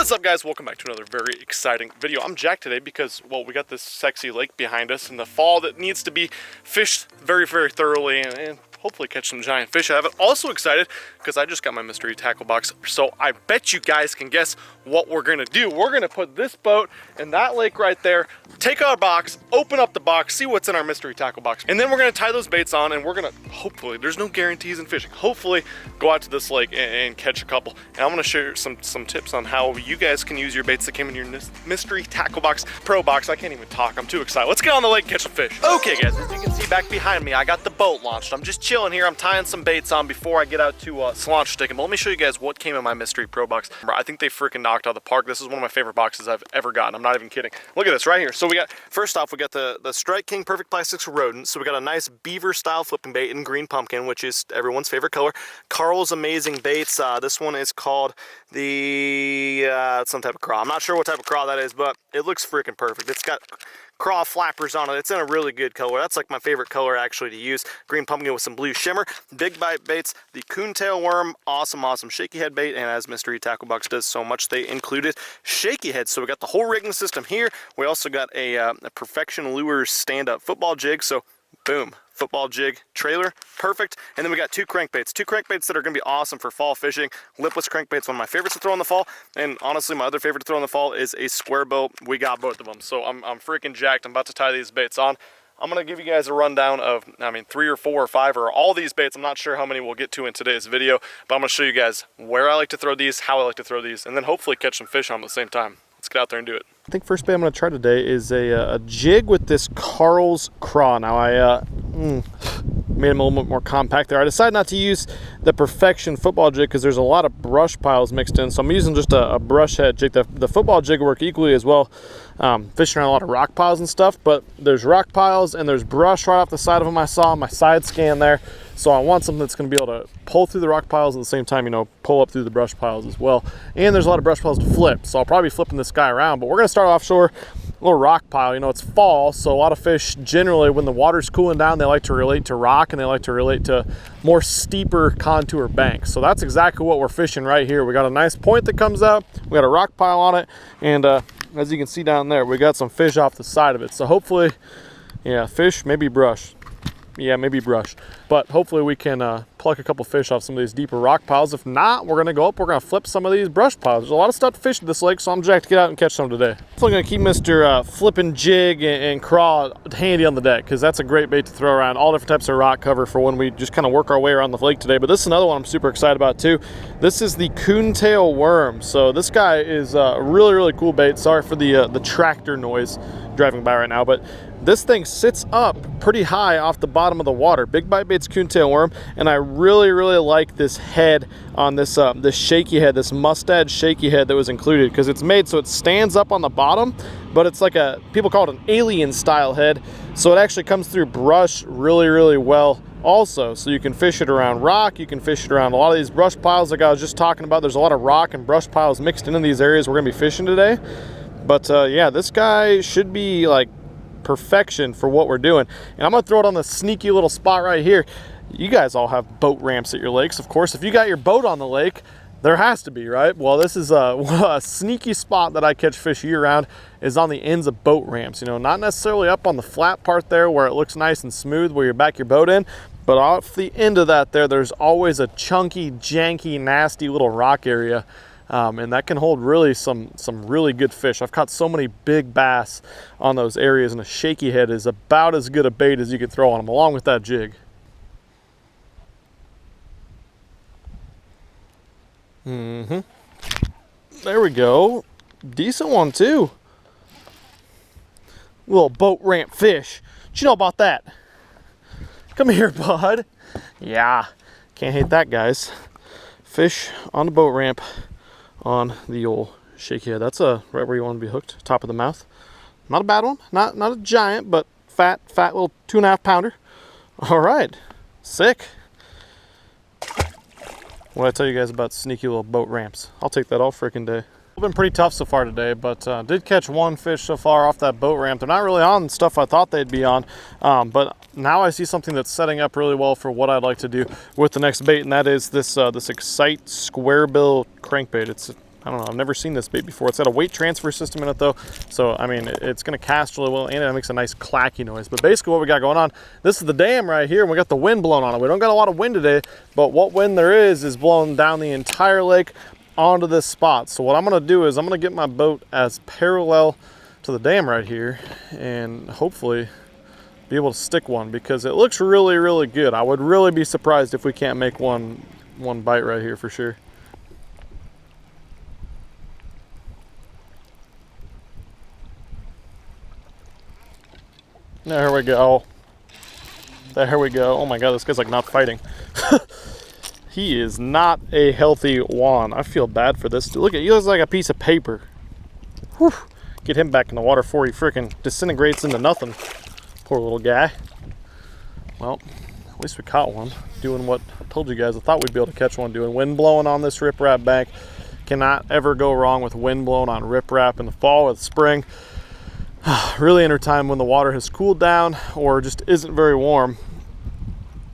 What's up, guys? Welcome back to another very exciting video. I'm Jack today because, well, we got this sexy lake behind us in the fall that needs to be fished very, very thoroughly and hopefully catch some giant fish out of it. Also excited because I just got my mystery tackle box, so I bet you guys can guess what we're gonna do. We're gonna put this boat in that lake right there, take our box, open up the box, see what's in our mystery tackle box, and then we're gonna tie those baits on and we're gonna, hopefully, there's no guarantees in fishing, hopefully go out to this lake and catch a couple. And I'm gonna share some tips on how you guys can use your baits that came in your mystery tackle box pro box. I can't even talk, I'm too excited. Let's get on the lake and catch some fish. Okay guys, as you can see back behind me, I got the boat launched. I'm just chilling here. I'm tying some baits on before I get out to launch sticking. But let me show you guys what came in my mystery pro box. I think they freaking knocked out of the park. This is one of my favorite boxes I've ever gotten. I'm not even kidding. Look at this right here. So we got, first off, we got the Strike King Perfect Plastics Rodent. So we got a nice beaver style flipping bait in green pumpkin, which is everyone's favorite color. Carl's Amazing Baits. This one is called the some type of craw. I'm not sure what type of craw that is, but it looks freaking perfect. It's got craw flappers on it. It's in a really good color. That's like my favorite color actually to use. Green pumpkin with some blue shimmer. Big bite baits, the coontail worm, awesome shaky head bait, and as mystery tackle box does so much, they included shaky heads. So we got the whole rigging system here. We also got a Perfection Lures stand-up football jig. So boom, football jig trailer, perfect. And then we got two crankbaits that are gonna be awesome for fall fishing. Lipless crankbaits, one of my favorites to throw in the fall, and honestly my other favorite to throw in the fall is a square boat. We got both of them, so I'm freaking jacked. I'm about to tie these baits on. I'm gonna give you guys a rundown of, 3 or 4 or 5 or all these baits. I'm not sure how many we'll get to in today's video, but I'm gonna show you guys where I like to throw these, how I like to throw these, and then hopefully catch some fish on them at the same time. Let's get out there and do it. I think first bait I'm going to try today is a jig with this Carl's craw. Now I made them a little bit more compact there. I decided not to use the Perfection football jig because there's a lot of brush piles mixed in, so I'm using just a brush head jig. The football jig will work equally as well, fishing around a lot of rock piles and stuff, but there's rock piles and there's brush right off the side of them. I saw on my side scan there, so I want something that's going to be able to pull through the rock piles at the same time, pull up through the brush piles as well. And there's a lot of brush piles to flip, so I'll probably be flipping this guy around, but we're going to start offshore. A little rock pile. It's fall, so a lot of fish generally when the water's cooling down, they like to relate to rock and they like to relate to more steeper contour banks. So that's exactly what we're fishing right here. We got a nice point that comes out, we got a rock pile on it, and as you can see down there, we got some fish off the side of it. So hopefully, yeah, fish, maybe brush. Yeah, maybe brush, but hopefully we can pluck a couple fish off some of these deeper rock piles. If not, we're gonna go up, we're gonna flip some of these brush piles. There's a lot of stuff to fish at this lake, so I'm jacked to get out and catch some today. So I'm gonna keep Mr. Flipping Jig and Craw handy on the deck, because that's a great bait to throw around all different types of rock cover for when we just kind of work our way around the lake today. But this is another one I'm super excited about too. This is the coontail worm. So this guy is a really cool bait. Sorry for the tractor noise driving by right now, but this thing sits up pretty high off the bottom of the water. Big bite bait's coontail worm, and I really like this head on this this shaky head, this mustad shaky head that was included, because it's made so it stands up on the bottom, but it's like people call it an alien style head, so it actually comes through brush really well also. So you can fish it around rock, you can fish it around a lot of these brush piles like I was just talking about. There's a lot of rock and brush piles mixed into these areas we're gonna be fishing today. But yeah, this guy should be like perfection for what we're doing. And I'm gonna throw it on the sneaky little spot right here. You guys all have boat ramps at your lakes, of course. If you got your boat on the lake, there has to be, right? Well, this is a sneaky spot that I catch fish year round, is on the ends of boat ramps. Not necessarily up on the flat part there where it looks nice and smooth where you back your boat in, but off the end of that there's always a chunky, janky, nasty little rock area. And that can hold really some really good fish. I've caught so many big bass on those areas, and a shaky head is about as good a bait as you could throw on them, along with that jig. There we go. Decent one too. Little boat ramp fish. What you know about that? Come here, bud. Yeah, can't hate that, guys. Fish on the boat ramp on the old shaky head. That's right where you want to be hooked, top of the mouth. Not a bad one, not a giant, but fat little 2.5 pounder. All right, sick. What did I tell you guys about sneaky little boat ramps? I'll take that all freaking day. It's been pretty tough so far today, but did catch one fish so far off that boat ramp. They're not really on stuff I thought they'd be on, but now I see something that's setting up really well for what I'd like to do with the next bait, and that is this this Excite square bill crankbait. It's I don't know, I've never seen this bait before. It's got a weight transfer system in it though. So, I mean, it's gonna cast really well and it makes a nice clacky noise. But basically what we got going on, this is the dam right here and we got the wind blowing on it. We don't got a lot of wind today, but what wind there is blowing down the entire lake onto this spot. So what I'm gonna do is I'm gonna get my boat as parallel to the dam right here and hopefully be able to stick one because it looks really, really good. I would really be surprised if we can't make one bite right here for sure. There we go. There we go. Oh my God, this guy's like not fighting. He is not a healthy one. I feel bad for this. Look at, he looks like a piece of paper. Whew. Get him back in the water before he freaking disintegrates into nothing. Poor little guy. Well, at least we caught one. Doing what I told you guys I thought we'd be able to catch one doing. Wind blowing on this riprap bank. Cannot ever go wrong with wind blowing on riprap in the fall or the spring. Really enter time when the water has cooled down or just isn't very warm.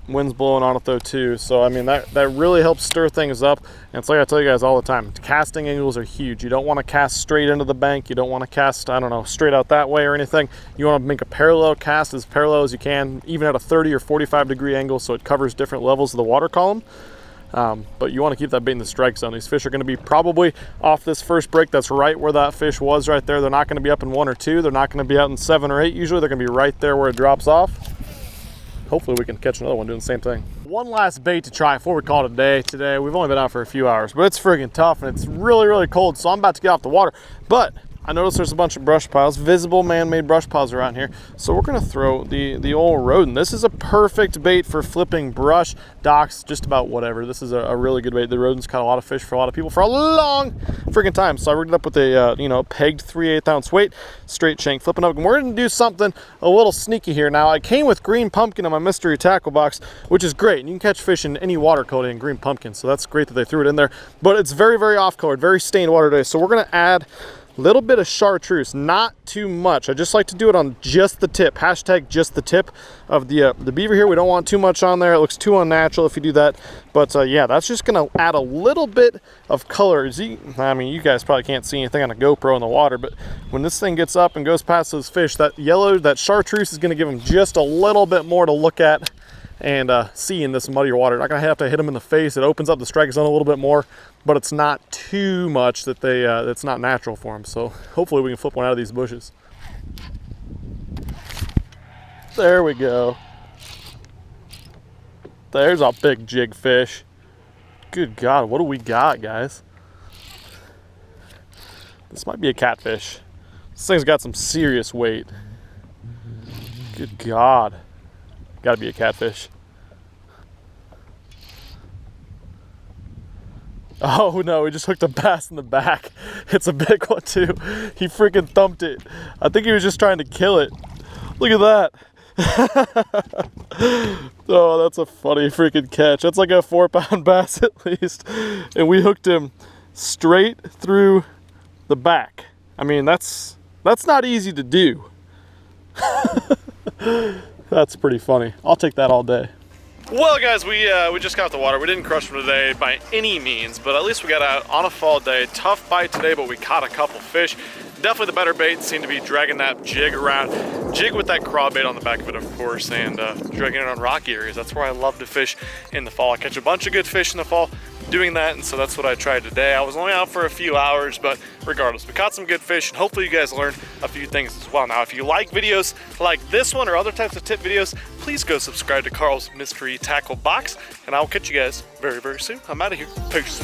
Wind's blowing on it though too, so I mean that really helps stir things up. And it's like I tell you guys all the time, casting angles are huge. You don't want to cast straight into the bank. You don't want to cast, I don't know, straight out that way or anything. You want to make a parallel cast as parallel as you can, even at a 30 or 45 degree angle, so it covers different levels of the water column. But you want to keep that bait in the strike zone. These fish are going to be probably off this first break. That's right where that fish was right there. They're not going to be up in 1 or 2. They're not going to be out in 7 or 8. Usually they're going to be right there where it drops off. Hopefully we can catch another one doing the same thing. One last bait to try before we call it a day today. We've only been out for a few hours, but it's friggin' tough and it's really, really cold. So I'm about to get off the water, but I noticed there's a bunch of brush piles, visible man-made brush piles around here. So we're gonna throw the old rodent. This is a perfect bait for flipping brush, docks, just about whatever. This is a really good bait. The rodent's caught a lot of fish for a lot of people for a long freaking time. So I rigged it up with a you know, pegged 3/8 ounce weight, straight shank flipping up. And we're gonna do something a little sneaky here. Now I came with green pumpkin in my mystery tackle box, which is great. And you can catch fish in any water color in green pumpkin. So that's great that they threw it in there. But it's very, very off colored, very stained water today. So we're gonna add little bit of chartreuse, not too much. I just like to do it on just the tip, hashtag just the tip of the beaver here. We don't want too much on there. It looks too unnatural if you do that. But yeah, that's just gonna add a little bit of color. I mean, you guys probably can't see anything on a GoPro in the water, but when this thing gets up and goes past those fish, that yellow, that chartreuse is gonna give them just a little bit more to look at and see in this muddier water. Not gonna have to hit them in the face. It opens up the strike zone a little bit more, but it's not too much that they it's not natural for them. So hopefully we can flip one out of these bushes. There we go. There's a big jig fish. Good God, what do we got, guys? This might be a catfish. This thing's got some serious weight. Good God. Gotta be a catfish. Oh no, we just hooked a bass in the back. It's a big one too. He freaking thumped it. I think he was just trying to kill it. Look at that. Oh, that's a funny freaking catch. That's like a 4-pound bass at least. And we hooked him straight through the back. I mean, that's not easy to do. That's pretty funny. I'll take that all day. Well, guys, we just got off the water. We didn't crush them today by any means, but at least we got out on a fall day. Tough bite today, but we caught a couple fish. Definitely the better bait seemed to be dragging that jig around. Jig with that craw bait on the back of it, of course, and dragging it on rocky areas. That's where I love to fish in the fall. I catch a bunch of good fish in the fall doing that, and so that's what I tried today. I was only out for a few hours, but regardless, we caught some good fish, and hopefully you guys learned a few things as well. Now, if you like videos like this one or other types of tip videos, please go subscribe to Carl's Mystery Tackle Box, and I'll catch you guys very, very soon. I'm out of here. Peace.